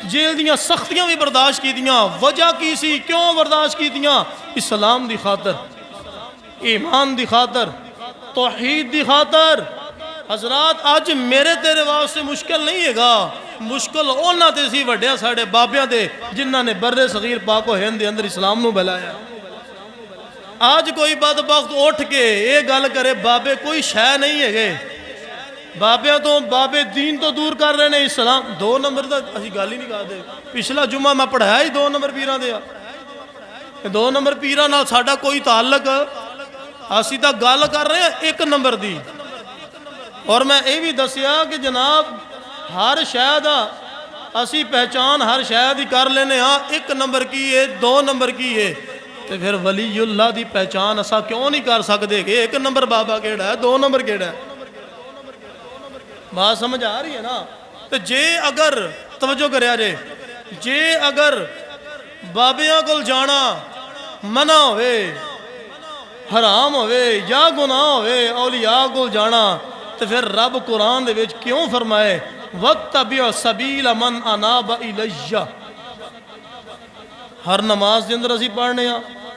Jail दियां सख्तियां भी बर्दाश्त की दियां। वजह की सी, क्यों बर्दाश्त की दियां? इस्लाम दी खातर, ईमान दी खातर, तौहीद दी खातर। हजरात अज मेरे तेरे वास्ते मुश्किल नहीं हैगा, मुश्किल उन्हां ते सी वड्डियां साडे बाबियां दे जिन्हां ने बर्रे सगीर पाक व हिंद दे अंदर इस्लाम नूं बुलाया। आज कोई बदबख्त उठ के ये गल करे बाबे कोई शै नहीं है, बाबियां तो बाबे दीन तो दूर कर रहे हैं इस्लाम। 2 नंबर का असीं गल ही नहीं करते। पिछला जुम्मा मैं पढ़ाया ही 2 नंबर पीरां दे, 2 नंबर पीरां नाल साडा कोई ताल्लुक, असीं तां गल कर रहे हैं 1 नंबर दी। और मैं ये भी दसिया कि जनाब हर शै दा असी पहचान हर शै दी कर लेने हाँ, 1 नंबर की है 2 नंबर की है, तो फिर वलीउल्लाह दी पहचान असा क्यों नहीं कर सकते कि 1 नंबर बाबा केड़ा है 2 नंबर केड़ा है? बात समझ आ रही है ना? तो जे अगर तवज्जो करया जे अगर बाबियां कोल जाना मना होवे, हराम होवे या गुनाह होवे, औलिया कोल जाना, तो फिर रब कुरान दे विच क्यों फरमाए वत्तबिअ सबील मन अनाब इलैया? हर नमाज के अंदर असी पढ़ने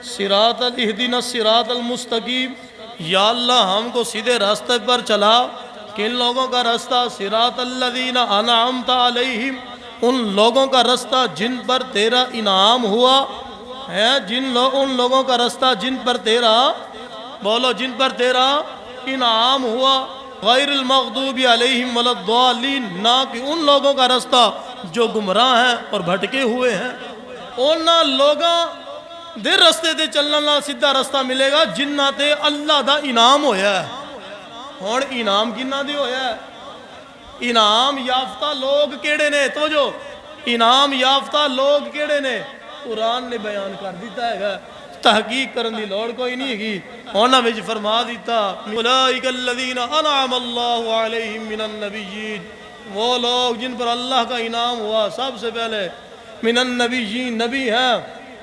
सिरात अल इहदिना सिरात अल मुस्तकीम, या अल्लाह हमको सीधे रास्ते पर चला। किन लोगों का रास्ता? सिरात अल्लज़ीना अनअमता अलैहिम, उन लोगों का रास्ता जिन पर तेरा इनाम हुआ है, उन लोगों का रास्ता जिन पर तेरा, बोलो, जिन पर तेरा इनाम हुआ। गैरिल मग़दूबि अलैहिम वलद्दालीन, ना कि उन लोगों का रास्ता जो गुमराह हैं और भटके हुए हैं। उन्हां लोगों दे रस्ते ते चलने नाल सीधा रास्ता मिलेगा जिन्हां ते अल्लाह दा इनाम होया है। हुण इनाम किन्हां दे होया है? इनाम याफ्ता लोग केड़े ने? तो जो इनाम याफ्ता लोग केड़े ने कुरान ने बयान कर दिता है, तहकीक करन दी लोड़ कोई नहीं हैगी। उन्हां विच फरमा दिता उलाइकल्लज़ीना अनअमल्लाहु अलैहिम मिनन नबिय्यीन, वो लोग जिन पर अल्लाह का इनाम हुआ। सबसे पहले मिनन नबिय्यीन नबी हैं,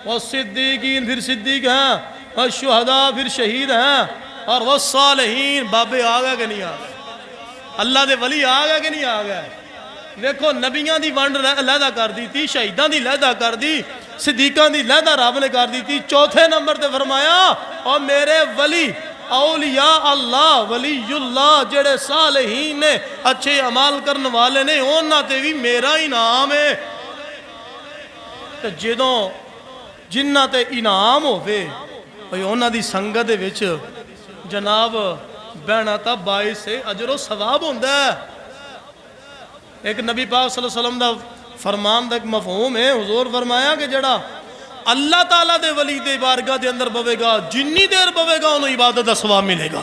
वस्सिद्दीकीन फिर सिद्दीक हैं, वश्शुहदा फिर शहीद हैं, और वस्सालिहीन बाबे आ गए कि नहीं आ गए? अल्लाह दे वली आ गए कि नहीं आ गए? देखो नबियां दी वंड लहदा कर दी थी, शहीदां दी लहदा कर दी, सिद्दीकां दी लहदा रब ने कर दी थी। चौथे नंबर ते फरमाया और मेरे वली औलिया अल्लाह वलीउल्लाह जेड़े सालेहीन ने, अच्छे अमाल करने वाले ने, उन्हां ते भी मेरा इनाम है। तो जदों जिन्हां ते इनाम होवे भाई उन्हां दी संगत दे विच जनाब बहना तो बाइस से अजरो सवाब होंदा है। एक नबी पाक सल्लल्लाहु अलैहि वसल्लम दा फरमान दा एक मफहूम है, हुजूर फरमाया कि जड़ा अल्लाह ताला दे वली दे बारगाह दे अंदर बवेगा, जिन्नी देर बवेगा उन्हें इबादत दा सवाब मिलेगा।